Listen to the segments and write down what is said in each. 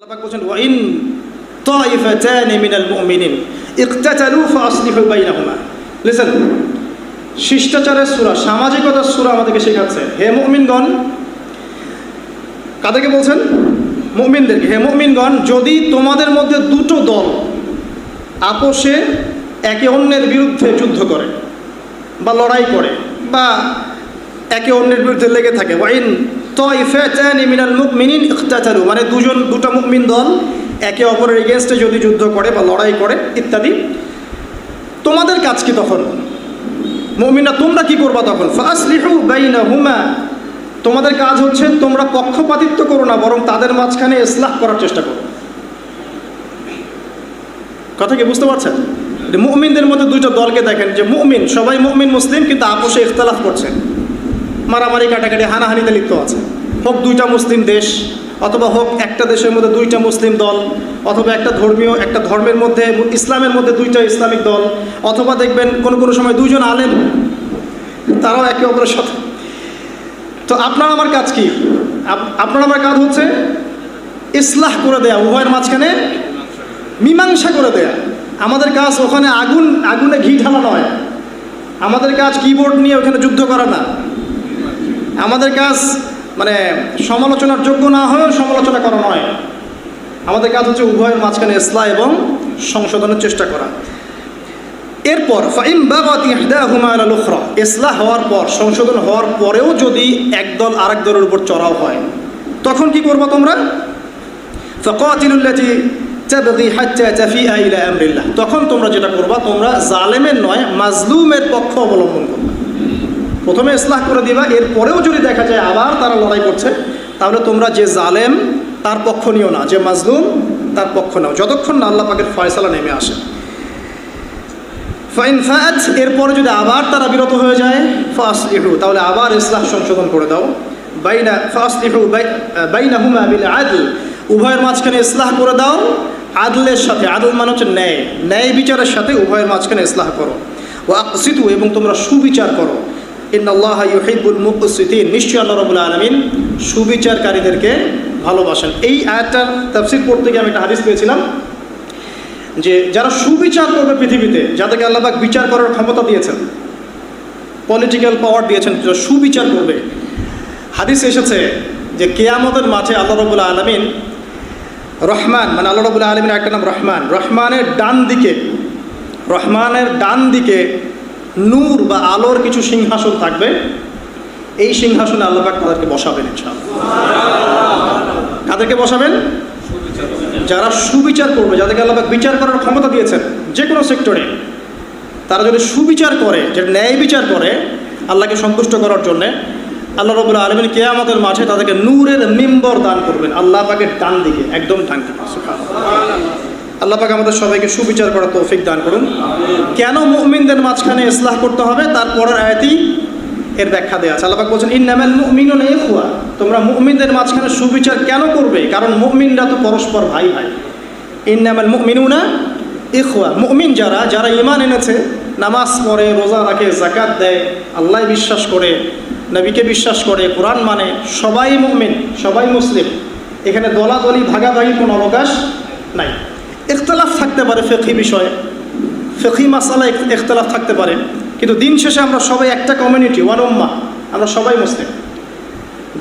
আল্লাহ পাক বলেন ওয়াইন তাইফাতানি মিনাল মুমিনিন ইকতাতালু ফাসলিহু বাইনাহুমা। লিসেন, শিষ্টাচারের সূরা, সামাজিকতার সূরা আমাদেরকে শেখাচ্ছে। হে মুমিনগণ, কাদেরকে বলছেন? মুমিনদেরকে। হে মুমিনগণ, যদি তোমাদের মধ্যে দুটো দল আপোষে একে অন্যের বিরুদ্ধে যুদ্ধ করে বা লড়াই করে বা একে অন্যের বিরুদ্ধে লেগে থাকে, ওয়াইন তাইফাতানি মিনাল মুমিনিন ইকতাতালু, মানে দুটা মুমিন দল একে অপরের এগেনস্টে যদি যুদ্ধ করে বা লড়াই করে ইত্যাদি, তোমাদের কাজ কি তখন? মুমিনরা তোমরা কি করবা তখন? ফাসলিহু বাইনাহুমা, তোমাদের কাজ হচ্ছে তোমরা পক্ষপাতিত্ব করো না, বরং তাদের মাঝখানে ইসলাহ করার চেষ্টা করো। কথা কি বুঝতে পারছেন? মুমিনদের মধ্যে দুইটা দলকে দেখেন, যে মুমিন, সবাই মুমিন মুসলিম, কিন্তু আপোষে ইখতিলাফ করছে, মারামারি কাটাকাটি হানাহানিতে লিপ্ত আছে। হোক দুইটা মুসলিম দেশ, অথবা হোক একটা দেশের মধ্যে দুইটা মুসলিম দল, অথবা একটা ধর্মের মধ্যে, ইসলামের মধ্যে দুইটা ইসলামিক দল, অথবা দেখবেন কোনো কোনো সময় দুইজন আলেম, তারাও একে অপরের সাথে। তো আপনার আমার কাজ কি? আপনার আমার কাজ হচ্ছে ইসলাহ করে দেয়া, উভয়ের মাঝখানে মীমাংসা করে দেয়া। আমাদের কাজ ওখানে আগুনে ঘি ঢালা নয়। আমাদের কাজ কিবোর্ড নিয়ে ওখানে যুদ্ধ করা না। আমাদের কাজ মানে সমালোচনার যোগ্য না হয়েও সমালোচনা করা নয়। আমাদের কাজ হচ্ছে উভয়ের মাঝখানে ইসলাহ এবং সংশোধনের চেষ্টা করা। এরপর ফাইন বাগাত ইহদাহুমা আলাল উখরা, ইসলাহ হওয়ার পর, সংশোধন হওয়ার পরেও যদি একদল আরেক দলের উপর চড়াও হয়, তখন কি করবা তোমরা? ফাকাতিলুল্লাতী তাবগী হাত্তা তাফিআ ইলা আমরিল্লাহ, তখন তোমরা যেটা করবা, তোমরা জালেমের নয় মাজলুমের পক্ষ অবলম্বন করবা। প্রথমে ইসলাহ করে দিবা, এরপরেও যদি দেখা যায় আবার তারা লড়াই করছে, তাহলে তোমরা যে জালেম তার পক্ষ নিও না, যে মাজলুম তার পক্ষ নাও, যতক্ষণ না আল্লাহ পাকের ফয়সালা নেমে আসে। ফাইন ফাআত, এরপরে যদি আবার তারা বিরত হয়ে যায়, ফাসলিহু, তাহলে আবার ইসলাহ সংশোধন করে দাও। ফাসলিহু বাইনাহুমা বিল আদল, উভয়ের মাঝখানে ইসলাহ করে দাও আদলের সাথে। আদল মানে হচ্ছে ন্যায়, ন্যায় বিচারের সাথে উভয়ের মাঝখানে ইসলাহ করো। ওয়া আকসিতু, এবং তোমরা সুবিচার করো। ইন্নাল্লাহা ইউহিব্বুল মুকসিতিন, নিশ্চয়ই আল্লাহ রাব্বুল আলামিন সুবিচারকারীদেরকে ভালোবাসেন। এই আয়াতটার তাফসীর পড়তে গিয়ে আমি একটা হাদিস পেয়েছিলাম, যে যারা সুবিচার করবে পৃথিবীতে, যাদেরকে আল্লাহ পাক বিচার করার ক্ষমতা দিয়েছেন, পলিটিক্যাল পাওয়ার দিয়েছেন, যারা সুবিচার করবে, হাদিস এসেছে যে কিয়ামতের মাঠে আল্লাহ রাব্বুল আলামিন রহমান, মানে আল্লাহ রাব্বুল আলামিনের একটা নাম রহমান, রহমানের ডান দিকে নূর বা আলোর কিছু সিংহাসন থাকবে। এই সিংহাসনে আল্লাহ পাক তাদেরকে বসাবেন ইনশাআল্লাহ। কাদেরকে বসাবেন? যারা সুবিচার করবে, যাদেরকে আল্লাহ পাক বিচার করার ক্ষমতা দিয়েছেন যে কোনো সেক্টরে, তারা যদি সুবিচার করে, যে ন্যায় বিচার করে আল্লাহকে সন্তুষ্ট করার জন্যে, আল্লাহ রাব্বুল আলামিন কিয়ামতের মাঠে তাদেরকে নূরের মিম্বর দান করবেন আল্লাহ পাকের ডান দিকে, একদম ডান দিকে। সুবহানাল্লাহ। আল্লাহ পাক আমাদের সবাইকে সুবিচার করার তৌফিক দান করুন। কেন মুমিনদের মাঝখানে ইসলাহ করতে হবে, তার পরের আয়াতেই এর ব্যাখ্যা দেওয়া আছে। আল্লাহ পাক বলছেন ইন্নামাল মুমিনুনা ইখওয়া, তোমরা মুমিনদের মাঝখানে সুবিচার কেন করবে? কারণ মুমিনরা তো পরস্পর ভাই ভাই। ইন্নামাল মুমিনুনা ইখওয়া, মুমিন যারা ঈমান এনেছে, নামাজ পড়ে, রোজা রাখে, যাকাত দেয়, আল্লাহ বিশ্বাস করে, নবীকে বিশ্বাস করে, কোরআন মানে, সবাই মুমিন, সবাই মুসলিম। এখানে দলাদলি ভাগাভাগি কোনো অবকাশ নাই। ইখতিলাফ থাকতে পারে ফিকহি বিষয়ে, ফিকহি মাসালায় ইখতিলাফ থাকতে পারে, কিন্তু দিন শেষে আমরা সবাই একটা কমিউনিটি, ওয়ান উম্মাহ, আমরা সবাই মুসলিম।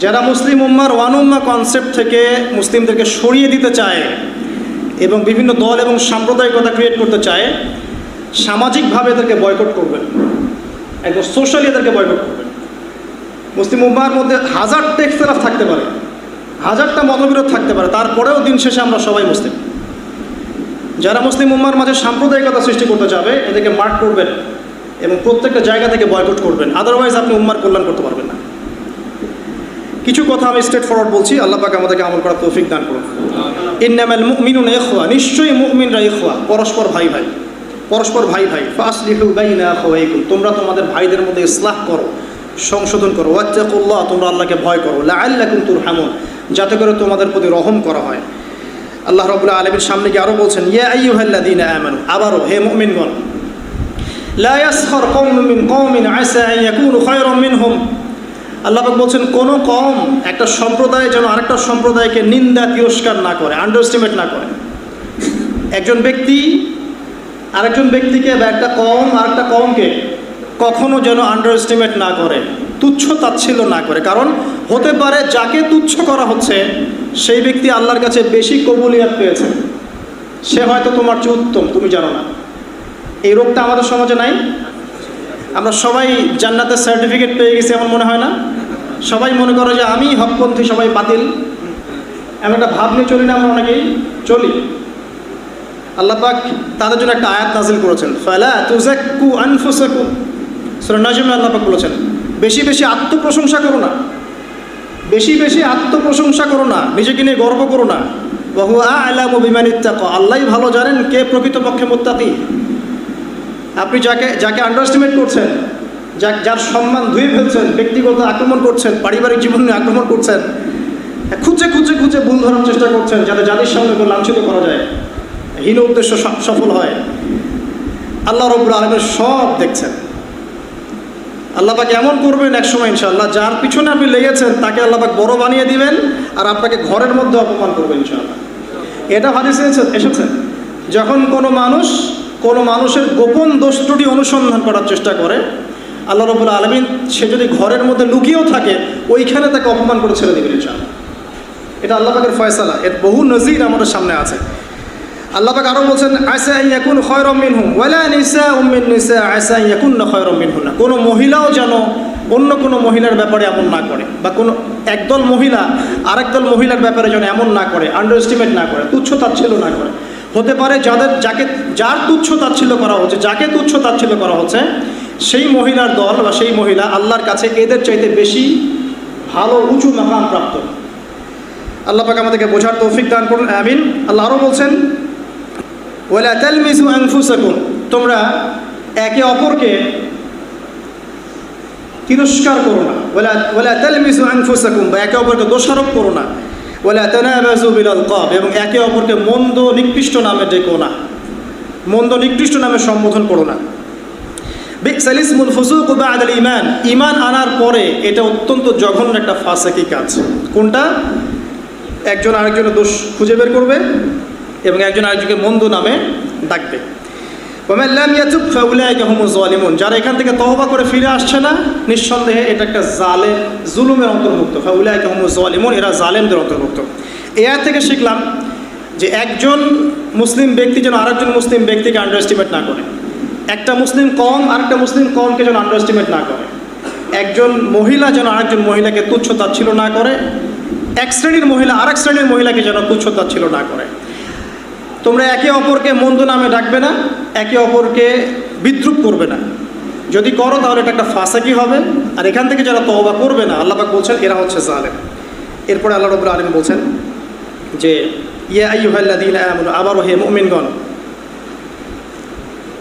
যারা মুসলিম উম্মার ওয়ান উম্মাহ কনসেপ্ট থেকে মুসলিমদেরকে সরিয়ে দিতে চায় এবং বিভিন্ন দল এবং সাম্প্রদায়িকতা ক্রিয়েট করতে চায়, সামাজিকভাবে এদেরকে বয়কট করবেন, একদম সোশ্যালি এদেরকে বয়কট করবেন। মুসলিম উম্মার মধ্যে হাজারটা ইখতিলাফ থাকতে পারে, হাজারটা মতবিরোধ থাকতে পারে, তারপরেও দিন শেষে আমরা সবাই মুসলিম। যারা মুসলিম উম্মার মাঝে সাম্প্রদায়িকতা সৃষ্টি করতে যাবে, এদেরকে মার্ক করবেন এবং প্রত্যেকটা জায়গা থেকে বয়কট করবেন, আদারওয়াইজ আপনি উম্মার কল্যাণ করতে পারবেন না। কিছু কথা আমি স্ট্রেট ফরওয়ার্ড বলছি, আল্লাহ পাক আমাদেরকে আমল করার তৌফিক দান করুন। ইন্নামাল মুমিনুনা ইখওয়া, নিশ্চয়ই মুমিনরা ইখওয়া, পরস্পর ভাই ভাই, পরস্পর ভাই ভাই। ফাসলিহু বাইনা আখাওয়াইকুম, তোমরা তোমাদের ভাইদের মধ্যে ইসলাহ করো, সংশোধন করো। ওয়াত্তাকুল্লাহ, তোমরা আল্লাহকে ভয় করো। লাআল্লাকুম তুরহামুন, যাতে করে তোমাদের প্রতি রহম করা হয়। আল্লাহ রাব্বুল আলামিন সামনে গিয়ে আরও বলছেন ইয়া আইয়ুহাল্লাযীনা আমানু, আবারও হে মুমিনগণ, লা ইয়াসখার কওমুম মিন কওমিন আসা আন ইয়াকুনু খায়রাম মিনহুম, আল্লাহ পাক বলছেন কোনো কম একটা সম্প্রদায় যেন আরেকটা সম্প্রদায়কে নিন্দা তিরস্কার না করে, আন্ডারএস্টিমেট না করে। একজন ব্যক্তি আরেকজন ব্যক্তিকে বা একটা কম আরেকটা কমকে কখনো যেন আন্ডারএস্টিমেট না করে, তুচ্ছ তাচ্ছিল্য না করে। কারণ হতে পারে যাকে তুচ্ছ করা হচ্ছে সেই ব্যক্তি আল্লাহর কাছে বেশি কবুলিয়াত পেয়েছে, সে হয়তো তোমার চেয়ে উত্তম, তুমি জানো না। এই রোগটা আমাদের সমাজে নাই? আমরা সবাই জান্নাতের সার্টিফিকেট পেয়ে গেছি এমন মনে হয় না? সবাই মনে করে যে আমি হকপন্থী, সবাই বাতিল, এমন একটা ভাব নিয়ে চলি না আমরা? অনেকেই চলি। আল্লাহ পাক তাদের জন্য একটা আয়াত নাজিল করেছেন, ফালা তুযাক্কু আনফুসাকুম, সূরা নাজমে আল্লাহ পাক বলেছেন বেশি বেশি আত্মপ্রশংসা করো না, বেশি বেশি আত্মপ্রশংসা করো না, নিজেকে নিয়ে গর্ব করো না। ওয়া হুয়া আ'লামু বিমান ইত্তাকা, আল্লাহই ভালো জানেন কে প্রকৃতপক্ষে মুত্তাকি। আপনি যাকে আন্ডারএস্টিমেট করছেন, যার সম্মান ধুয়ে ফেলছেন, ব্যক্তিগত আক্রমণ করছেন, পারিবারিক জীবন নিয়ে আক্রমণ করছেন, খুঁজে খুঁজে খুঁজে ভুল ধরার চেষ্টা করছেন যাতে জাতির সামনে লাঞ্ছিত করা যায়, হীন উদ্দেশ্য সফল হয়, আল্লাহ রাব্বুল আলামিন সব দেখছেন। আল্লাহ পাক এমন করবেন একসময় ইনশাআল্লাহ, যার পিছনে আপনি লেগেছেন তাকে আল্লাহ পাক বড় বানিয়ে দিবেন আর আপনাকে ঘরের মধ্যে অপমান করবেন ইনশাআল্লাহ। এটা হাদিসে এসেছে, যখন কোনো মানুষের গোপন দোষ ত্রুটি অনুসন্ধান করার চেষ্টা করে, আল্লাহ রাব্বুল আলামিন সে যদি ঘরের মধ্যে লুকিয়েও থাকে ওইখানে তাকে অপমান করে ছেড়ে দেবেন ইনশাআল্লাহ। এটা আল্লাহ পাকের ফয়সালা, এর বহু নজির আমাদের সামনে আছে। আল্লাহ পাক আরও বলছেন, আসা আন ইয়াকুন খায়রাম মিনহুম ওয়ালা নিসাউম মিন নিসা আসা আন ইয়াকুননা খায়রাম মিনহুন্না, কোনো মহিলাও যেন অন্য কোনো মহিলার ব্যাপারে এমন না করে, বা কোনো একদল মহিলা আরেকদল মহিলার ব্যাপারে যেন এমন না করে, আন্ডারএস্টিমেট না করে, তুচ্ছ তাচ্ছিল্য না করে। হতে পারে যার তুচ্ছ তাচ্ছিল্য করা হচ্ছে, যাকে তুচ্ছ তাচ্ছিল্য করা হচ্ছে, সেই মহিলার দল বা সেই মহিলা আল্লাহর কাছে এদের চাইতে বেশি ভালো উঁচু মাকাম প্রাপ্ত। আল্লাহ পাক আমাদেরকে বোঝার তৌফিক দান করুন, আমিন। আল্লাহ আরও বলছেন, ওয়ালা তালমিজু আনফুসাকুম, তোমরা একে অপরকে তিরস্কার করো না। ওয়ালা তালমিজু আনফুসাকুম, বা একে অপরকে দোষারোপ করো না। ওয়ালা তানাবাজু বিল আলকাব, এবং একে অপরকে মন্দ নিকৃষ্ট নামে ডেকো না, মন্দ নিকৃষ্ট নামে সম্বোধন করো না। বি'সাল ইসমুল ফুসুকু বা'দাল ঈমান, ঈমান আনার পরে এটা অত্যন্ত জঘন্য একটা ফাসিকি কাজ। কোনটা? একজন আরেকজনের দোষ খুঁজে বের করবে এবং একজন আরেকজনকে মন্দ নামে ডাকবে। ওয়ামান লাম ইয়াতুব ফাউলাইকা হুমুজ যালিমুন, যারা এখান থেকে তওবা করে ফিরে আসছে না, নিঃসন্দেহে এটা একটা জুলুমের অন্তর্ভুক্ত। ফাউলাইকা হুমুজ যালিমুন, এরা জালেমদের অন্তর্ভুক্ত। এই আয়াত থেকে শিখলাম যে একজন মুসলিম ব্যক্তি যেন আরেকজন মুসলিম ব্যক্তিকে আন্ডারএস্টিমেট না করে, একটা মুসলিম কম আরেকটা মুসলিম কমকে যেন আন্ডারএস্টিমেট না করে, একজন মহিলা যেন আরেকজন মহিলাকে তুচ্ছ তাচ্ছিল্য না করে, এক শ্রেণীর মহিলা আরেক শ্রেণীর মহিলাকে যেন তুচ্ছ তাচ্ছিল্য না করে। তোমরা একে অপরকে মন্দ নামে ডাকবে না, একে অপরকে বিদ্রুপ করবে না। যদি করো তাহলে এটা একটা ফাসাকি হবে। আর এখান থেকে যারা তওবা করবে না, আল্লাহ পাক বলছেন এরা হচ্ছে জালেম। এরপরে আল্লাহ রাব্বুল আলামিন বলছেন যে ইয়া আইয়ুহাল্লাযীনা আমানু, আবারও হে মুমিনগণ,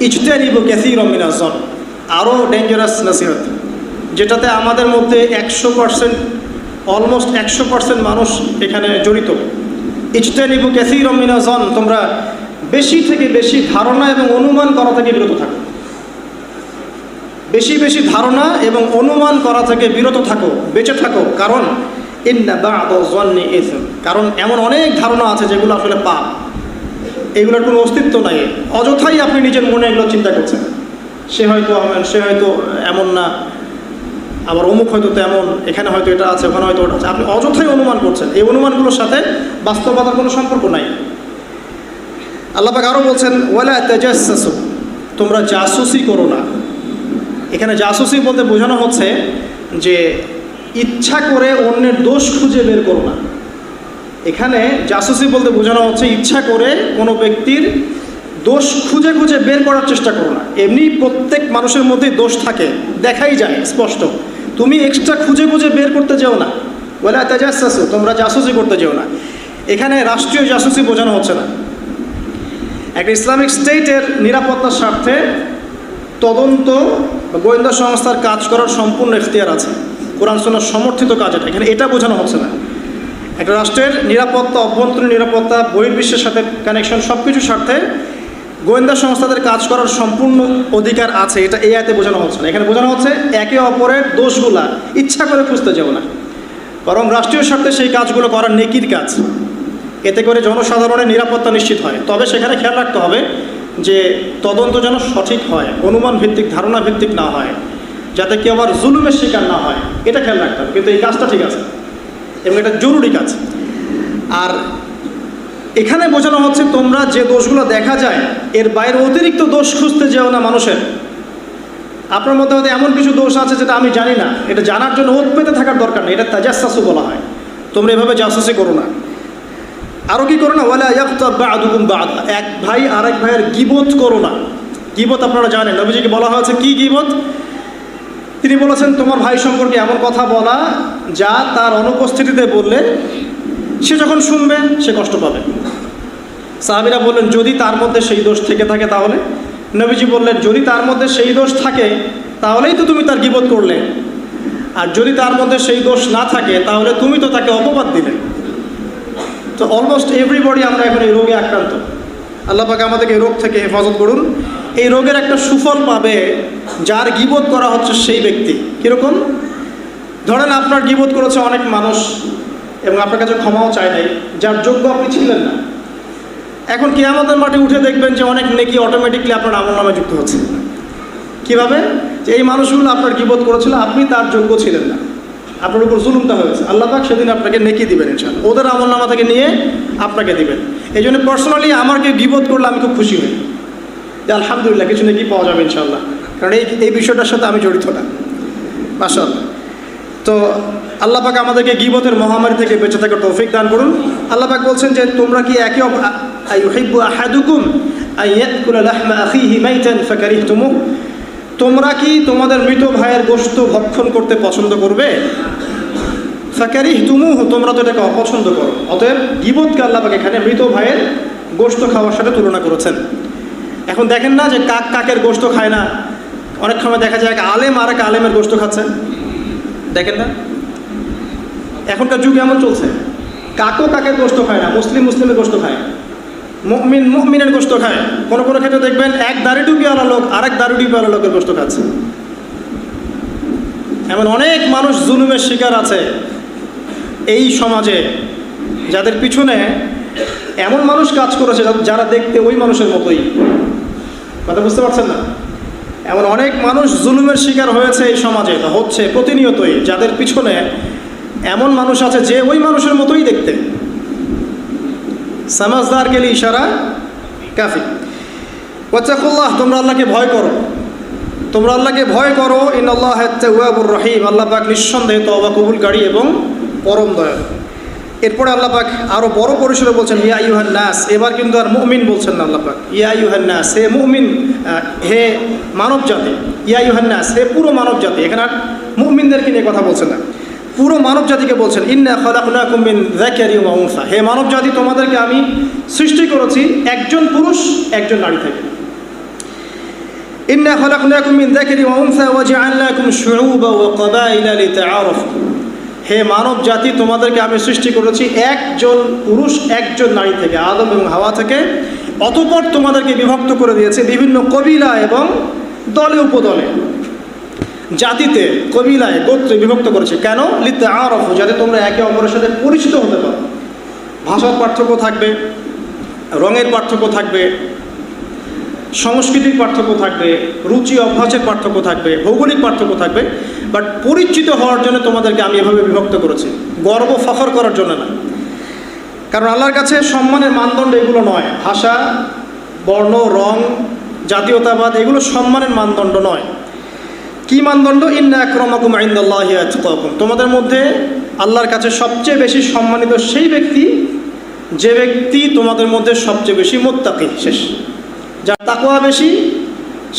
ইজতানিবু কাসীরাম মিনাজ যন, আরও ডেঞ্জারাস নসিহত, যেটাতে আমাদের মধ্যে 100%, অলমোস্ট 100% মানুষ এখানে জড়িত। ইজতানিবু কাসীরাম মিনাজ যন, তোমরা বেশি থেকে বেশি ধারণা এবং অনুমান করা থেকে বিরত থাকো, বেশি বেশি ধারণা এবং অনুমান করা থেকে বিরত থাকো, বেঁচে থাকো। কারণ ইন্না বা'দাজ যন্নি ইসম, কারণ এমন অনেক ধারণা আছে যেগুলো আসলে পাপ, এগুলোর কোনো অস্তিত্ব নাই। অযথাই আপনি নিজের মনে এগুলো চিন্তা করছেন, সে হয়তো এমন না, আবার অমুক হয়তো তেমন, এখানে হয়তো এটা আছে, ওখানে হয়তো ওটা আছে। আপনি অযথাই অনুমান করছেন, এই অনুমানগুলোর সাথে বাস্তবতার কোনো সম্পর্ক নাই। আল্লাহ পাক আরও বলছেন ওয়ালা তাজাসসু, তোমরা জাসুসি করো না। এখানে জাসুসি বলতে বোঝানো হচ্ছে যে ইচ্ছা করে অন্যের দোষ খুঁজে বের করো না। এখানে জাসুসি বলতে বোঝানো হচ্ছে ইচ্ছা করে কোনো ব্যক্তির দোষ খুঁজে খুঁজে বের করার চেষ্টা করো না। এমনি প্রত্যেক মানুষের মধ্যেই দোষ থাকে, দেখাই যায় স্পষ্ট। তুমি এক্সট্রা খুঁজে খুঁজে বের করতে যেও না। ওয়ালা তাজাসসু, তোমরা জাসুসি করতে যেও না। এখানে রাষ্ট্রীয় জাসুসি বোঝানো হচ্ছে না। একটা ইসলামিক স্টেটের নিরাপত্তার স্বার্থে তদন্ত বা গোয়েন্দা সংস্থার কাজ করার সম্পূর্ণ এখতিয়ার আছে, কোরআন সুন্নাহ সমর্থিত কাজ এটা। এখানে এটা বোঝানো হচ্ছে না। একটা রাষ্ট্রের নিরাপত্তা, অভ্যন্তরীণ নিরাপত্তা, বহির্বিশ্বের সাথে কানেকশন, সব কিছুর স্বার্থে গোয়েন্দা সংস্থাদের কাজ করার সম্পূর্ণ অধিকার আছে, এটা এই আয়াতে বোঝানো হচ্ছে না। এখানে বোঝানো হচ্ছে একে অপরের দোষগুলা ইচ্ছা করে খুঁজতে যাও না, বরং রাষ্ট্রীয় স্বার্থে সেই কাজগুলো করার নেকির কাজ। এতে করে জনসাধারণের নিরাপত্তা নিশ্চিত হয়। তবে সেখানে খেয়াল রাখতে হবে যে তদন্ত যেন সঠিক হয়, অনুমান ভিত্তিক, ধারণা ভিত্তিক না হয়, যাতে কেউ আবার জুলুমের শিকার না হয়, এটা খেয়াল রাখতে হবে। কিন্তু এই কাজটা ঠিক আছে এবং এটা জরুরি কাজ। আর এখানে বোঝানো হচ্ছে তোমরা যে দোষগুলো দেখা যায় এর বাইরে অতিরিক্ত দোষ খুঁজতে যেও না মানুষের। আপনার মধ্যে হয়তো এমন কিছু দোষ আছে যেটা আমি জানি না, এটা জানার জন্য ওত পেতে থাকার দরকার নেই, এটা তাজাসসু বলা হয়। তোমরা এভাবে জাসুসি করো না। আরও কি করো না, ওয়ালা ইয়াগতাব বা'দুকুম বা'দা, এক ভাই আরেক ভাইয়ের গীবত করো না। গীবত আপনারা জানেন, নবীজিকে বলা হয়েছে কি গীবত? তিনি বলেছেন তোমার ভাই সম্পর্কে এমন কথা বলা যা তার অনুপস্থিতিতে বললে সে যখন শুনবে সে কষ্ট পাবে। সাহাবীরা বললেন যদি তার মধ্যে সেই দোষ থেকে থাকে তাহলে? নবীজি বললেন যদি তার মধ্যে সেই দোষ থাকে তাহলেই তো তুমি তার গীবত করলে, আর যদি তার মধ্যে সেই দোষ না থাকে তাহলে তুমি তো তাকে অপবাদ দিলে। তো অলমোস্ট এভরিবডি আমরা এখন এই রোগে আক্রান্ত। আল্লাহ পাক আমাদেরকে এই রোগ থেকে হেফাজত করুন। এই রোগের একটা সুফল পাবে যার গীবত করা হচ্ছে সেই ব্যক্তি। কীরকম? ধরেন আপনার গীবত করেছে অনেক মানুষ এবং আপনার কাছে ক্ষমাও চায় নাই, যার যোগ্য আপনি ছিলেন না। এখন কিয়ামতের মাঠে উঠে দেখবেন যে অনেক নেকি অটোমেটিকলি আপনার আমলনামায় যুক্ত হচ্ছে। কীভাবে? যে এই মানুষগুলো আপনার গীবত করেছিল, আপনি তার যোগ্য ছিলেন না, আপনার উপর জুলুমটা হয়েছে। আল্লাহ পাক সেদিন আপনাকে নেকি দিবেন ইনশাআল্লাহ, ওদের আমলনামা থেকে নিয়ে আপনাকে দিবেন। এই জন্য পার্সোনালি আমাকে গীবত করলে আমি খুব খুশি হই যে আলহামদুলিল্লাহ কিছু নেকি পাওয়া যাবে ইনশাআল্লাহ, কারণ এই বিষয়টার সাথে আমি জড়িত না। মাশাআল্লাহ। তো আল্লাহ পাক আমাদেরকে গীবতের মহামারী থেকে বেঁচে থাকার তৌফিক দান করুন। আল্লাহ পাক বলছেন যে তোমরা কি একে আইয়ুহিব্বু আহাদুকুম আইয়াকুলা লাহমা আখিহি মাইতান ফাকারিহতুমুহ, তোমরা কি তোমাদের মৃত ভাইয়ের গোশত ভক্ষণ করতে পছন্দ করবে? ফাকারিহতুমুহ, তোমরা তো এটাকে অপছন্দ করো। অতএব গীবতকে আল্লাহ পাক এখানে মৃত ভাইয়ের গোশত খাওয়ার সাথে তুলনা করেছেন। এখন দেখেন না যে কাক কাকের গোশত খায় না, অনেক সময় দেখা যায় এক আলেম আর এক আলেমের গোশত খাচ্ছে, দেখেন না? এখনকার যুগ এমন চলছে, কাকও কাকের গোশত খায় না, মুসলিম মুসলিমের গোশত খায়, মুমিন মুমিনের গোশত খায়। কোনো কোনো ক্ষেত্রে দেখবেন এক দাড়ি টুপিওয়ালা লোক আরেক দাড়ি টুপিওয়ালা লোকের গোশত খাচ্ছে। এমন অনেক মানুষ জুলুমের শিকার আছে এই সমাজে, যাদের পিছনে এমন মানুষ কাজ করেছে যারা দেখতে ওই মানুষের মতোই। কথা বুঝতে পারছেন না? এমন অনেক মানুষ জুলুমের শিকার হয়েছে এই সমাজে, হচ্ছে প্রতিনিয়তই, যাদের পিছনে এমন মানুষ আছে যে ওই মানুষের মতোই দেখতে। সামাজদার কে লিয়ে ইশারা কাফি। ওয়াত্তাকুল্লাহ, তোমরা আল্লাহকে ভয় করো, তোমরা আল্লাহকে ভয় করো। ইন্নাল্লাহা তাওয়াবুর রহিম, আল্লাহ পাক নিঃসন্দেহে তওবা কবুলকারী এবং পরম দয়ালু। এরপরে আল্লাহ পাক আরও বড় পরিসরে বলছেন ইয়া আইয়ুহান নাস, এবার কিন্তু আর মুমিন বলছেন না আল্লাহ পাক, ইয়া আইয়ুহান নাস, হে মুমিন, হে মানব জাতি। ইয়া আইয়ুহান নাস, হে পুরো মানব জাতি। এখানে আর মুমিনদেরকে নিয়ে কথা বলছেন না, পুরো মানব জাতিকে বলছেন। ইন্না খালাকনাকুম মিন যাকারিন ওয়া উনসা, হে মানব জাতি, তোমাদেরকে আমি সৃষ্টি করেছি একজন পুরুষ একজন নারী থেকে। ইন্না খালাকনাকুম মিন যাকারিন ওয়া উনসা ওয়া জাআলনাকুম শুউবা ওয়া ক্বাবাইলা লিতাআরাফু, হে মানব জাতি, তোমাদেরকে আমি সৃষ্টি করেছি একজন পুরুষ একজন নারী থেকে, আদম এবং হাওয়া থেকে। অতঃপর তোমাদেরকে বিভক্ত করে দিয়েছে বিভিন্ন কবিলা এবং দলে উপদলে, জাতিতে, কবিলায়, গোত্রে বিভক্ত করেছে। কেন? লিতাআরাফু, যাতে তোমরা একে অপরের সাথে পরিচিত হতে পারো। ভাষার পার্থক্য থাকবে, রঙের পার্থক্য থাকবে, সংস্কৃতির পার্থক্য থাকবে, রুচি অভ্যাসের পার্থক্য থাকবে, ভৌগোলিক পার্থক্য থাকবে, বাট পরিচিত হওয়ার জন্য তোমাদেরকে আমি এভাবে বিভক্ত করেছি, গর্ব ফখর করার জন্য না। কারণ আল্লাহর কাছে সম্মানের মানদণ্ড এগুলো নয়, ভাষা, বর্ণ, রং, জাতীয়তাবাদ, এগুলো সম্মানের মানদণ্ড নয়। কি মানদণ্ড? ইন্না আকরামাকুম ইনদাল্লাহি আতকাকুম, তোমাদের মধ্যে আল্লাহর কাছে সবচেয়ে বেশি সম্মানিত সেই ব্যক্তি যে ব্যক্তি তোমাদের মধ্যে সবচেয়ে বেশি মুত্তাকি। শেষ, যার তাকওয়া বেশি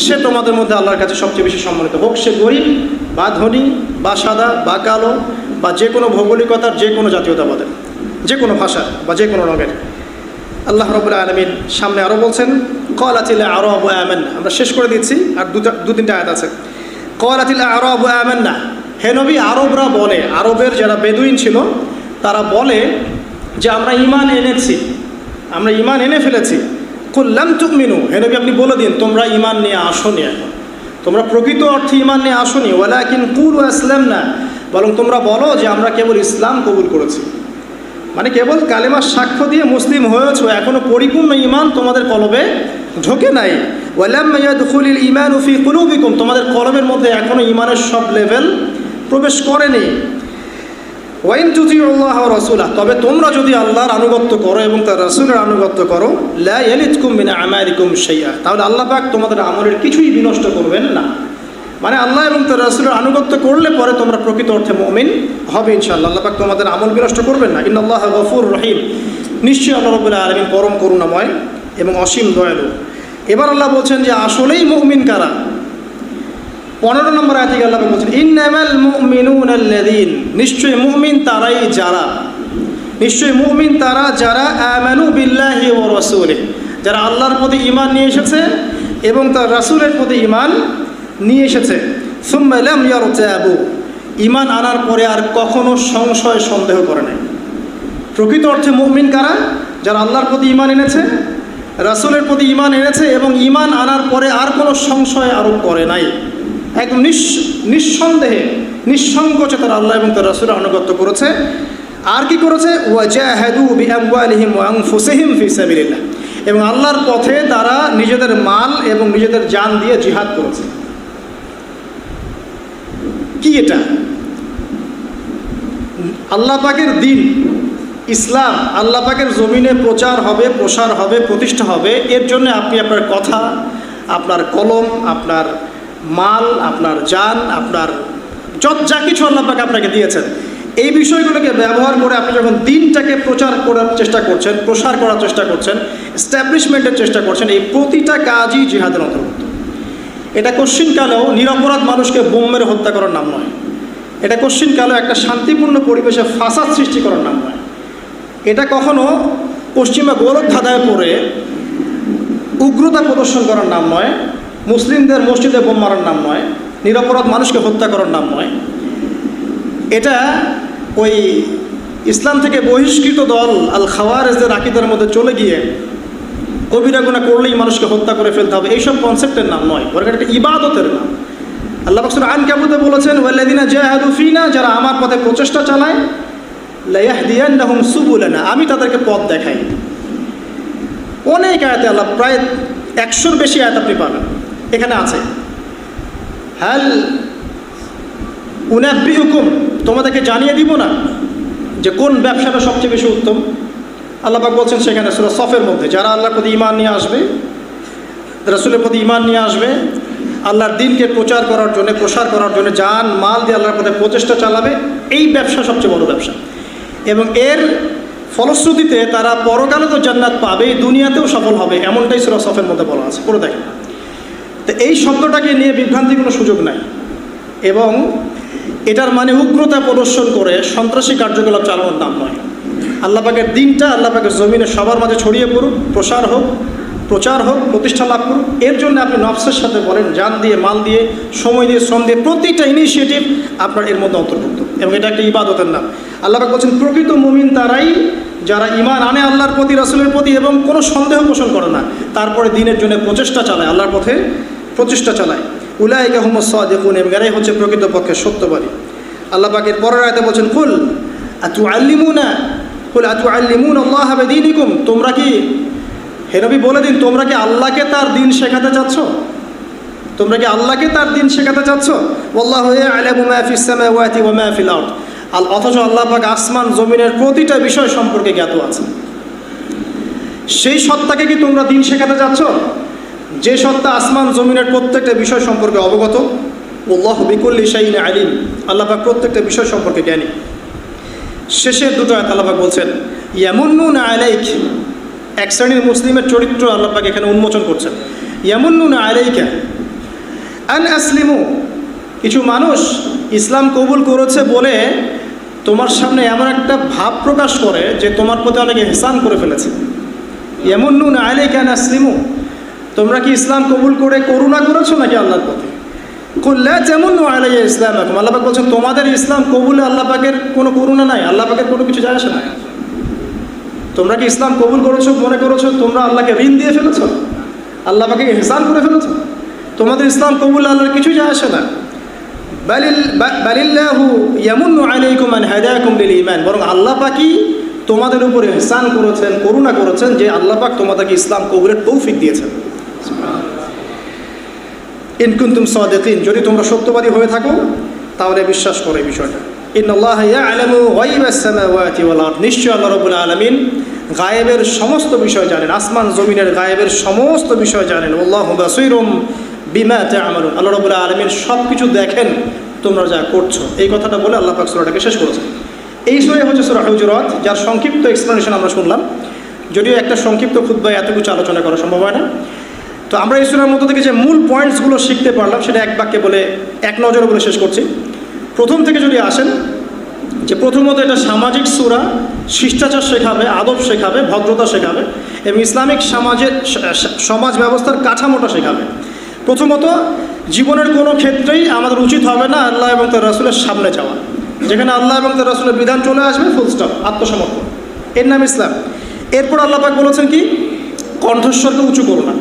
সে তোমাদের মধ্যে আল্লাহর কাছে সবচেয়ে বেশি সম্মানিত, হোক সে গরিব বা ধনী বা সাদা বা কালো বা যে কোনো ভৌগোলিকতার, যে কোনো জাতীয়তাবাদের, যে কোনো ভাষা বা যে কোনো রঙের। আল্লাহ রাব্বুল আলামিন সামনে আরও বলছেন ক্বালাতিল আ'রাবু আমান্না, আমরা শেষ করে দিচ্ছি, আর দু তিনটা আয়াত আছে। ক্বালাতিল আ'রাবু আমান্না, হে নবী, আরবরা বলে, আরবের যারা বেদুইন ছিল তারা বলে যে আমরা ঈমান এনেছি, আমরা ঈমান এনে ফেলেছি। কুল লাম তুমিনু, হে নবী আপনি বলে দিন তোমরা ঈমান নিয়ে আসোনি, এখন তোমরা প্রকৃত অর্থে ঈমান নিয়ে আসোনি। ওয়ালাকিন কুলু আসলামনা, বরং তোমরা বলো যে আমরা কেবল ইসলাম কবুল করেছি। মানে কেবল কালেমার সাক্ষ্য দিয়ে মুসলিম হয়েছো, এখনো পরিপূর্ণ ঈমান তোমাদের কলবে ঢোকে নাই। ওয়ালাম ইয়াদখুলিল ঈমানু ফি কুলুবিকুম, তোমাদের কলবের মধ্যে এখনো ঈমানের সব লেভেল প্রবেশ করেনি। ওয়াইন তুতিউল্লাহ ওয়া রাসূলাহ, তবে তোমরা যদি আল্লাহর আনুগত্য করো এবং তার রাসূলের আনুগত্য করো, লা ইয়ালিতকুম মিন আমালিকুম শাইআ, তাহলে আল্লাহ পাক তোমাদের আমলের কিছুই বিনষ্ট করবেন না। মানে আল্লাহ এবং তার রাসূলের আনুগত্য করলে পরে তোমরা প্রকৃত অর্থে মুমিন হবে ইনশাআল্লাহ। আল্লাহ পাক তোমাদের আমল বিনষ্ট করবেন না। ইন্নাল্লাহা গফুর রহিম, নিশ্চয়ই আল্লাহ রাব্বুল আলামিন পরম করুণাময় এবং অসীম দয়ালু। এবার আল্লাহ বলছেন যে আসলেই মুমিন কারা। 15 নম্বর আয়াতে আল্লাহ বলছেন ইন্নামাল মুমিনুনা আল্লাযীন, নিশ্চয়ই মুমিন তারাই যারা, নিশ্চয়ই মুমিন তারা যারা আমানু বিল্লাহি ওয়া রাসূলিহি, যারা আল্লাহর প্রতি ঈমান নিয়ে এসেছে এবং তার রাসূলের প্রতি ঈমান নিয়ে এসেছে। সুম্মা লাম ইয়ারতাবু, ঈমান আনার পরে আর কখনো সংশয় সন্দেহ করে নাই। প্রকৃত অর্থে মুমিন কারা? যারা আল্লাহর প্রতি ঈমান এনেছে, রাসূলের প্রতি ঈমান এনেছে এবং ঈমান আনার পরে আর কোনো সংশয় আরোপ করে নাই। একদম নিঃসন্দেহে নিঃসংকোচে তারা আল্লাহ এবং তার রাসূলের আনুগত্য করেছে। আর কি করেছে? ওয়াজাহাদু বিআমওয়ালিহিম ওয়া আনফুসিহিম ফি সাবিলিল্লাহ, এবং আল্লাহর পথে তারা নিজেদের মাল এবং নিজেদের জান দিয়ে জিহাদ করেছে। কি এটা? আল্লাহ পাকের দিন ইসলাম আল্লাহ পাকের জমিনে প্রচার হবে, প্রসার হবে, প্রতিষ্ঠা হবে। এর জন্য আপনি আপনার কথা, আপনার কলম, আপনার মাল, আপনার জান, আপনার যা কিছু আল্লাহ পাক আপনাকে দিয়েছেন, এই বিষয়গুলোকে ব্যবহার করে আপনি যখন দিনটাকে প্রচার করার চেষ্টা করছেন, প্রসার করার চেষ্টা করছেন, এস্টাবলিশমেন্টের চেষ্টা করছেন, এই প্রতিটা কাজই জিহাদের অন্তর্ভুক্ত। এটা কোশ্চিনকালেও নিরপরাধ মানুষকে বোম মেরে হত্যা করার নাম নয়। এটা কোশ্চিনকালেও একটা শান্তিপূর্ণ পরিবেশে ফাসাদ সৃষ্টি করার নাম নয়। এটা কখনো পশ্চিমা গোলক ধাঁধায় পড়ে উগ্রতা প্রদর্শন করার নাম নয়। মুসলিমদের মসজিদে বোম মারার নাম নয়। নিরপরাধ মানুষকে হত্যা করার নাম নয়। এটা ওই ইসলাম থেকে বহিষ্কৃত দল আল খাওয়ারেজদের আকীদার মধ্যে চলে গিয়ে কবিরা গুনাহ করলেই মানুষকে হত্যা করে ফেলতে হবে, এইসব কনসেপ্টের নাম নয়, বরং এটা ইবাদতের নাম। আল্লাহ পাক সূরা আনকাবুতে বলেছেন ওয়াল্লাযিনা জাহাদু ফিনা, যারা আমার পথে প্রচেষ্টা চালায়, লা ইয়াহদিয়ান্নাহুম সুবুলানা, আমি তাদেরকে পথ দেখাই। অনেক আয়াতে আল্লাহ, প্রায় 100-র বেশি আয়াত আপনি পাবেন এখানে আছে। হাল উনাব্বিউকুম, তোমাদেরকে জানিয়ে দিব না যে কোন ব্যবসাটা সবচেয়ে বেশি উত্তম। আল্লাহ পাক বলছেন সেখানে সূরা সফের মধ্যে, যারা আল্লাহর প্রতি ঈমান নিয়ে আসবে, রাসূলের প্রতি ঈমান নিয়ে আসবে, আল্লাহর দ্বীনকে প্রচার করার জন্য, প্রসার করার জন্য জান মাল দিয়ে আল্লাহর পথে প্রচেষ্টা চালাবে, এই ব্যবসা সবচেয়ে বড় ব্যবসা। এবং এর ফলশ্রুতিতে তারা পরকালে তো জান্নাত পাবে, দুনিয়াতেও সফল হবে, এমনটাই সূরা সফের মধ্যে বলা আছে। পড়ে দেখেন। তো এই শব্দটাকে নিয়ে বিভ্রান্তির কোনো সুযোগ নাই, এবং এটার মানে উগ্রতা প্রদর্শন করে সন্ত্রাসী কার্যকলাপ চালানোর নাম নয়। আল্লাহ পাকের দিনটা আল্লাহ পাকের জমিনে সবার মাঝে ছড়িয়ে পড়ুক, প্রসার হোক, প্রচার হোক, প্রতিষ্ঠা লাভ করুক। এর জন্য আপনি নফসের সাথে বলেন, জান দিয়ে, মাল দিয়ে, সময় দিয়ে, শ্রম দিয়ে, প্রতিটা ইনিশিয়েটিভ আপনার এর মধ্যে অন্তর্ভুক্ত, এবং এটা একটা ইবাদতের নাম। আল্লাহ পাক বলছেন প্রকৃত মুমিন তারাই যারা ঈমান আনে আল্লাহর প্রতি, রাসূলের প্রতি, এবং কোনো সন্দেহ পোষণ করে না, তারপরে দিনের জন্য প্রচেষ্টা চালায়, আল্লাহর পথে প্রচেষ্টা চালায়। উলাইকা হুমুস সাদিকুন, এবং এরাই হচ্ছে প্রকৃতপক্ষে সত্যবাদী। আল্লাহ পাকের পরের আয়াতে বলছেন কুল আতুআল্লিমুনা আল্লাহ বিদীনিকুম, তোমরা কি, হে নবী বলে দিন, তোমরা কি আল্লাহকে তার দিন শেখাতে চাচ্ছ? তোমরা কি আল্লাহকে তার দিন শেখাতে চাচ্ছ? ওয়াল্লাহু ইয়ালামু মা ফিস সামাওয়াতি ওয়া মা ফিল আরদ, অথচ আল্লাহ পাক আসমান জমিনের প্রতিটা বিষয় সম্পর্কে জ্ঞাত আছে। সেই সত্তাকে কি তোমরা দিন শেখাতে চাচ্ছ, যে সত্তা আসমান জমিনের প্রত্যেকটা বিষয় সম্পর্কে অবগত? আল্লাহু বিকুল্লি শাইইন আলিম, আল্লাহ পাক প্রত্যেকটা বিষয় সম্পর্কে জ্ঞানী। শেষের দুটো আয়াত আল্লাহ পাক বলছেন ইয়ামুন্নুনা আলাইক, এক শ্রেণীর মুসলিমের চরিত্র আল্লাহ পাক এখানে উন্মোচন করছেন। ইয়ামুন্নুনা আলাইকা আন আসলিমু, কিছু মানুষ ইসলাম কবুল করেছে বলে তোমার সামনে এমন একটা ভাব প্রকাশ করে যে তোমার প্রতি অনেক ইহসান করে ফেলেছে। ইয়ামুন্নুনা আলাইকা আন আসলিমু, তোমরা কি ইসলাম কবুল করে করুণা করেছো নাকি আল্লাহর পথে? কুল লা তামুন্নু আলাইয়া ইসলামাকুম, আল্লাহ পাক বলছেন, তোমাদের ইসলাম কবুলে আল্লাহ পাকের কোনো করুণা নাই, আল্লাহ পাকের কোনো কিছু যায় আসে না। তোমরা কি ইসলাম কবুল করেছো, মনে করেছো তোমরা আল্লাহকে ঋণ দিয়ে ফেলেছো, আল্লাহ পাকে ইহসান করে ফেলেছো? তোমাদের ইসলাম কবুল আল্লাহর কিছুই যায় আসে না। বালিল্লাহু ইয়ামুন্নু আলাইকুম আন হাদায়াকুম লিল ঈমান, বরং আল্লাহ পাকই তোমাদের উপরে ইহসান করেছেন, করুণা করেছেন, যে আল্লাহ পাক তোমাদেরকে ইসলাম কবুলের তৌফিক দিয়েছেন। ইন কুনতুম সাদিকিন, যদি তোমরা সত্যবাদী হয়ে থাকো তাহলে বিশ্বাস করো এই বিষয়টা। ইন্নাল্লাহা ইয়ালামু গায়বাস সামাওয়াতি ওয়াল আরদ, নিশ্চয় আল্লাহ রাব্বুল আলামিন গায়েবের সমস্ত বিষয় জানেন, আসমান জমিনের গায়েবের সমস্ত বিষয় জানেন। আল্লাহু বাসীরুম বিমা তা'মালুন, আল্লাহ রাব্বুল আলামিন সব কিছু দেখেন তোমরা যা করছো। এই কথাটা বলে আল্লাহ পাক সূরাটাকে শেষ করেছেন। এই সূরা হচ্ছে সূরা হুজুরাত, যার সংক্ষিপ্ত এক্সপ্লেনেশন আমরা শুনলাম, যদিও একটা সংক্ষিপ্ত খুতবায় এত কিছু আলোচনা করা সম্ভব হয় না। তো আমরা এই সূরার মধ্যে থেকে যে মূল পয়েন্টসগুলো শিখতে পারলাম সেটা এক বাক্যে বলে, এক নজরে বলে শেষ করছি। প্রথম থেকে যদি আসেন, যে প্রথমত এটা সামাজিক সূরা, শিষ্টাচার শেখাবে, আদব শেখাবে, ভদ্রতা শেখাবে এবং ইসলামিক সমাজ ব্যবস্থার কাঠামোটা শেখাবে। প্রথমত, জীবনের কোনো ক্ষেত্রেই আমাদের উচিত হবে না আল্লাহ এবং তার রাসূলের সামনে যাওয়া। যেখানে আল্লাহ এবং তার রাসূলের বিধান চলে আসবে, ফুল স্টপ, আত্মসমর্পণ, এর নাম ইসলাম। এরপর আল্লাহ পাক বলেছেন কি, কণ্ঠস্বরকে উঁচু করো না।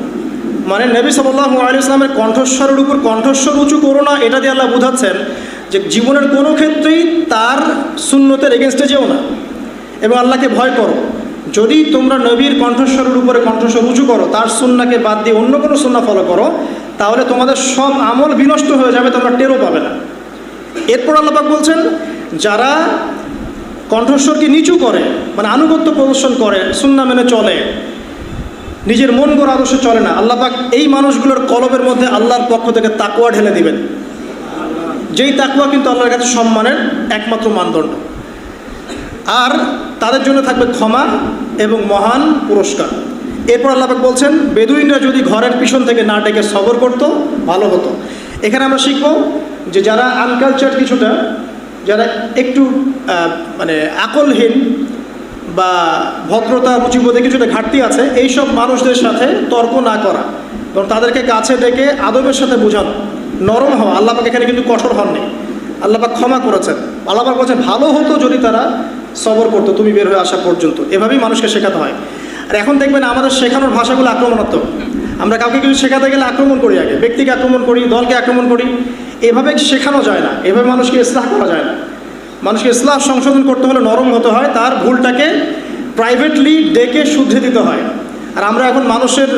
মানে নবী সাল্লাল্লাহু আলাইহি ওয়াসাল্লামের কণ্ঠস্বরের উপর কণ্ঠস্বর উঁচু করো না, এটা দিয়ে আল্লাহ বোঝাচ্ছেন যে জীবনের কোনো ক্ষেত্রেই তার সুন্নতের এগেনস্টে যেও না এবং আল্লাহকে ভয় করো। যদি তোমরা নবীর কণ্ঠস্বরের উপরে কণ্ঠস্বর উঁচু করো, তার সুন্নাহকে বাদ দিয়ে অন্য কোনো সুন্নাহ ফলো করো, তাহলে তোমাদের সব আমল বিনষ্ট হয়ে যাবে, তোমরা টেরও পাবে না। এরপর আল্লাহ পাক বলছেন, যারা কণ্ঠস্বরকে নিচু করে, মানে আনুগত্য প্রদর্শন করে, সুন্নাহ মেনে চলে, নিজের মন গড়া আদর্শে চলে না, আল্লাহ পাক এই মানুষগুলোর কলবের মধ্যে আল্লাহর পক্ষ থেকে তাকওয়া ঢেলে দিবেন, যেই তাকওয়া কিন্তু আল্লাহর কাছে সম্মানের একমাত্র মানদণ্ড। আর তাদের জন্য থাকবে ক্ষমা এবং মহান পুরস্কার। এরপর আল্লাহ পাক বলছেন, বেদুইনরা যদি ঘরের পিছন থেকে না ডেকে সবর করতো ভালো হতো। এখানে আমরা শিখব যে যারা আনকালচার কিছুটা, যারা একটু মানে আকলহীন বা ভদ্রতা রুচিবোধে কিছুটা ঘাটতি আছে, এইসব মানুষদের সাথে তর্ক না করা, এবং তাদেরকে কাছে ডেকে আদবের সাথে বোঝানো, নরম হওয়া। আল্লাহ পাক এখানে কিন্তু কঠোর হননি, আল্লাহ পাক ক্ষমা করেছেন। আল্লাহ পাক বলছেন, ভালো হতো যদি তারা সবর করতো তুমি বের হয়ে আসা পর্যন্ত। এভাবেই মানুষকে শেখাতে হয়। আর এখন দেখবেন আমাদের শেখানোর ভাষাগুলো আক্রমণাত্মক। আমরা কাউকে কিছু শেখাতে গেলে আক্রমণ করি, আগে ব্যক্তিকে আক্রমণ করি, দলকে আক্রমণ করি। এভাবে শেখানো যায় না, এভাবে মানুষকে ইসলাহ করা যায় না। মানুষকে ইসলাহ সংশোধন করতে হলে নরম হতে হয়, তার ভুলটাকে প্রাইভেটলি ডেকে শুধরে দিতে হয়। আর আমরা এখন মানুষের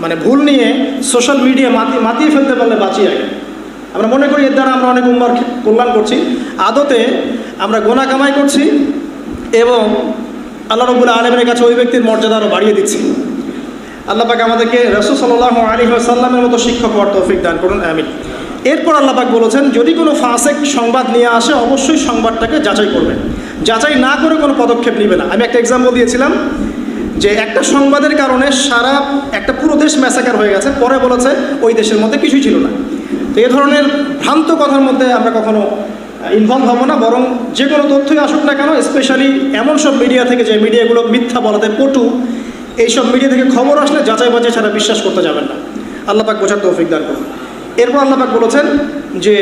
মানে ভুল নিয়ে সোশ্যাল মিডিয়া মাতিয়ে ফেলতে পারলে বাঁচি আগে। আমরা মনে করি এর দ্বারা আমরা অনেক উম্মার কল্যাণ করছি, আদতে আমরা গোনা কামাই করছি এবং আল্লাহ রাব্বুল আলামিনের কাছে ওই ব্যক্তির মর্যাদা আরও বাড়িয়ে দিচ্ছি। আল্লাহ পাক আমাদেরকে রাসূল সাল্লাল্লাহু আলাইহি ওয়াসাল্লামের মতো শিক্ষক হওয়ার তৌফিক দান করুন, আমিন। এরপর আল্লাহ পাক বলেছেন, যদি কোনো ফাসেক সংবাদ নিয়ে আসে অবশ্যই সংবাদটাকে যাচাই করবে, যাচাই না করে কোনো পদক্ষেপ নেবে না। আমি একটা এক্সাম্পল দিয়েছিলাম যে একটা সংবাদের কারণে সারা একটা পুরো দেশ ম্যাসাকার হয়ে গেছে, পরে বলেছে ওই দেশের মধ্যে কিছুই ছিল না। তো এই ধরনের ভ্রান্ত কথার মধ্যে আমরা কখনো ইনভলভ হব না, বরং যে কোনো তথ্যই আসুক না কেন, স্পেশালি এমন সব মিডিয়া থেকে যে মিডিয়াগুলো মিথ্যা বলাতে পটু, এইসব মিডিয়া থেকে খবর আসলে যাচাই বাছাই ছাড়া বিশ্বাস করতে যাবেন না। আল্লাহ পাক বোঝার তৌফিক দান করুন। এরপর আল্লাহ পাক বলেছেন যে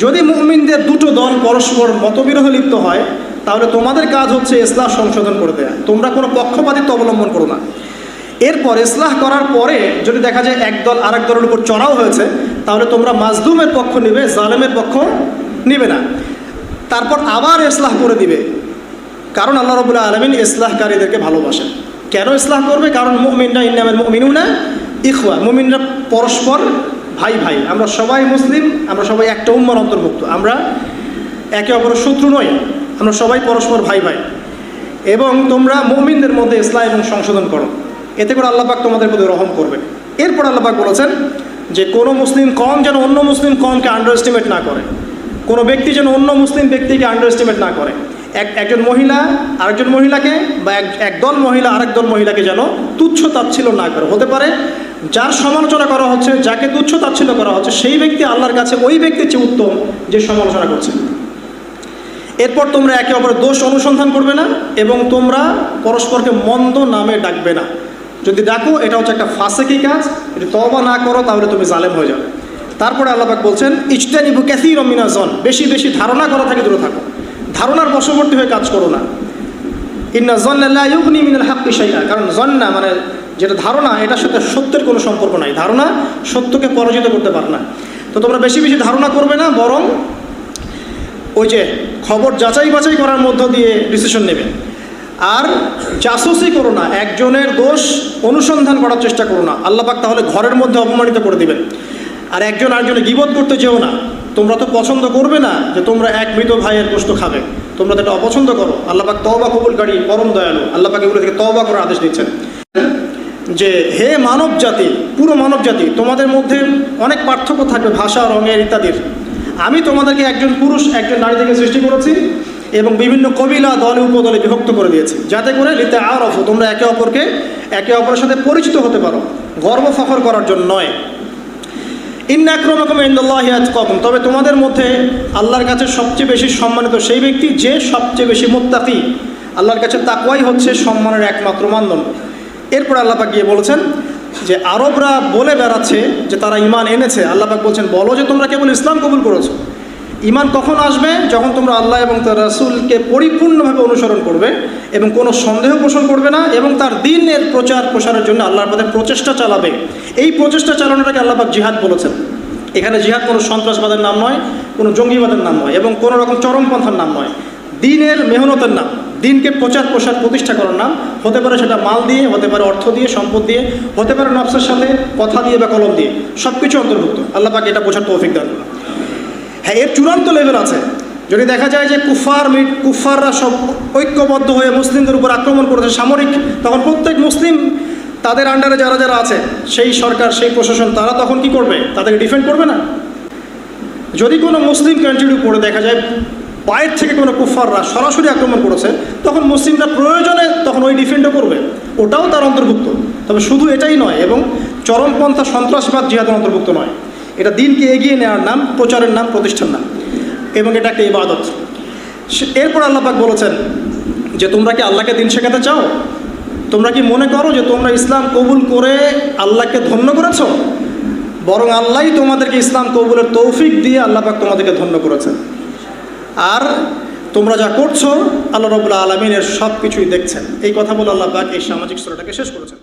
যদি মুমিনদের দুটো দল পরস্পর মতবিরোধে লিপ্ত হয়, তাহলে তোমাদের কাজ হচ্ছে ইসলাহ সংশোধন করে দেয়া, তোমরা কোনো পক্ষপাতিত্ব অবলম্বন করো না। এরপর ইসলাহ করার পরে যদি দেখা যায় এক দল আরেক দলের উপর চড়াও হয়েছে, তাহলে তোমরা মাজলুমের পক্ষ নেবে, জালেমের পক্ষ নেবে না। তারপর আবার ইসলাহ করে দিবে, কারণ আল্লাহ রাব্বুল আলামিন ইসলাহকারীদেরকে ভালোবাসেন। কেন ইসলাহ করবে? কারণ মুমিনরা ইন্নামাল মুমিনুনা ইখওয়া, মুমিনরা পরস্পর ভাই ভাই, আমরা সবাই মুসলিম, আমরা সবাই একটা উম্মার অন্তর্ভুক্ত, আমরা একে অপরের শত্রু নই, আমরা সবাই পরস্পর ভাই ভাই। এবং তোমরা মুমিনদের মধ্যে ইসলাহ এবং সংশোধন করো, এতে করে আল্লাহ পাক তোমাদের প্রতি রহম করবে। এরপর আল্লাহ পাক বলেছেন যে কোনো মুসলিম কম যেন অন্য মুসলিম কমকে আন্ডার এস্টিমেট না করে, কোনো ব্যক্তি যেন অন্য মুসলিম ব্যক্তিকে আন্ডার এস্টিমেট না করে। একজন মহিলা আরেকজন মহিলাকে বা একদল মহিলা আরেক দল মহিলাকে যেন তুচ্ছ তাচ্ছিল্য না করে। হতে পারে যার সমালোচনা করা হচ্ছে, যাকে তুচ্ছ তাচ্ছিল্য করা হচ্ছে, সেই ব্যক্তি আল্লাহর কাছে ওই ব্যক্তির চেয়ে উত্তম যে সমালোচনা করছে। এরপর তোমরা একে অপরের দোষ অনুসন্ধান করবে না এবং তোমরা পরস্পরকে মন্দ নামে ডাকবে না। যদি ডাকো এটা হচ্ছে একটা ফাসেকি কাজ, যদি তওবা না করো তাহলে তুমি জালেম হয়ে যাবে। তারপরে আল্লাহ পাক বলছেন, ইজতানিবু কাসীরাম মিনাজ-যন, বেশি বেশি ধারণা করা থেকে দূরে থাকো, ধারণার বশবর্তী হয়ে কাজ করো না। ইন্না যন্না লা ইউগনি মিনাল হাক্কি শাইআ, কারণ যন্না মানে যেটা ধারণা, এটার সাথে সত্যের কোনো সম্পর্ক নাই। ধারণা সত্যকে পরাজিত করতে পারে না। তো তোমরা বেশি বেশি ধারণা করবে না, বরং ওই যে খবর যাচাই বাছাই করার মধ্য দিয়ে ডিসিশন নেবে। আর জাসুসি করো না, একজনের দোষ অনুসন্ধান করার চেষ্টা করো না, আল্লাহ পাক তাহলে ঘরের মধ্যে অপমানিত করে দিবেন। আর একজন আরেকজনে গীবত করতে যেও না। তোমরা তো পছন্দ করবে না যে তোমরা এক মৃত ভাইয়ের গোশত খাবে, তোমরা তো এটা অপছন্দ করো। আল্লাহ পাক তওবা কবুলকারী, পরম দয়ালু। আল্লাহ পাক এগুলো থেকে তওবা করার আদেশ দিচ্ছেন যে হে মানব জাতি, পুরো মানব জাতি, তোমাদের মধ্যে অনেক পার্থক্য থাকবে ভাষা, রঙের ইত্যাদির। আমি তোমাদেরকে একজন পুরুষ একজন নারী থেকে সৃষ্টি করেছি এবং বিভিন্ন কবিলা দলে উপদলে বিভক্ত করে দিয়েছি, যাতে করে লিতে আরফু, তোমরা একে অপরের সাথে পরিচিত হতে পারো, গর্ব ফখর করার জন্য নয়। ইন্না আক্রামাকুম ইনদাল্লাহি আতকাকুম, তবে তোমাদের মধ্যে আল্লাহর কাছে সবচেয়ে বেশি সম্মানিত সেই ব্যক্তি যে সবচেয়ে বেশি মুত্তাকি। আল্লাহর কাছে তাকওয়াই হচ্ছে সম্মানের একমাত্র মানদণ্ড। এরপর আল্লাহ পাক গিয়ে বলেছেন যে আরবরা বলে বেড়াচ্ছে যে তারা ঈমান এনেছে। আল্লাহ পাক বলছেন, বলো যে তোমরা কেবল ইসলাম কবুল করেছো। ঈমান কখন আসবে? যখন তোমরা আল্লাহ এবং তার রাসূলকে পরিপূর্ণভাবে অনুসরণ করবে এবং কোনো সন্দেহ পোষণ করবে না, এবং তার দ্বীনের প্রচার প্রসারের জন্য আল্লাহর পথে প্রচেষ্টা চালাবে। এই প্রচেষ্টা চালানোটাকে আল্লাহ পাক জিহাদ বলেছেন। এখানে জিহাদ কোনো সন্ত্রাসবাদের নাম নয়, কোনো জঙ্গিবাদের নাম নয়, এবং কোনো রকম চরমপন্থার নাম নয়। দ্বীনের মেহনতের নাম, দ্বীনকে প্রচার প্রসার প্রতিষ্ঠা করার নাম। হতে পারে সেটা মাল দিয়ে, হতে পারে অর্থ দিয়ে, সম্পদ দিয়ে, হতে পারে নফসের সাথে কথা দিয়ে বা কলম দিয়ে, সব কিছু অন্তর্ভুক্ত। আল্লাহ পাক এটা বোঝার তৌফিক দান করুন। হ্যাঁ, এর চূড়ান্ত লেভেল আছে। যদি দেখা যায় যে কুফাররা সব ঐক্যবদ্ধ হয়ে মুসলিমদের উপর আক্রমণ করেছে সামরিক, তখন প্রত্যেক মুসলিম তাদের আন্ডারে যারা যারা আছে, সেই সরকার, সেই প্রশাসন, তারা তখন কি করবে? তাদেরকে ডিফেন্ড করবে না? যদি কোনো মুসলিম কান্ট্রির উপরে দেখা যায় বাইরে থেকে কোনো কুফাররা সরাসরি আক্রমণ করেছে, তখন মুসলিমরা প্রয়োজনে তখন ওই ডিফেন্ডও করবে, ওটাও তার অন্তর্ভুক্ত। তবে শুধু এটাই নয়, এবং চরমপন্থা সন্ত্রাসবাদ জিহাদের অন্তর্ভুক্ত নয়। এটা দিনকে এগিয়ে নেওয়ার নাম, প্রচারের নাম, প্রতিষ্ঠার নাম, এবং এটা একটা ইবাদত। এরপর আল্লাহ পাক বলেছেন যে তোমরা কি আল্লাহকে দিন শেখাতে চাও? তোমরা কি মনে করো যে তোমরা ইসলাম কবুল করে আল্লাহকে ধন্য করেছ? বরং আল্লাহই তোমাদেরকে ইসলাম কবুলের তৌফিক দিয়ে আল্লাহ পাক তোমাদেরকে ধন্য করেছেন। আর তোমরা যা করছো আল্লাহ রাব্বুল আলামিন এর সব কিছুই দেখছেন। এই কথা বলে আল্লাহ পাক এই সামাজিক সূরাটাকে শেষ করেছেন।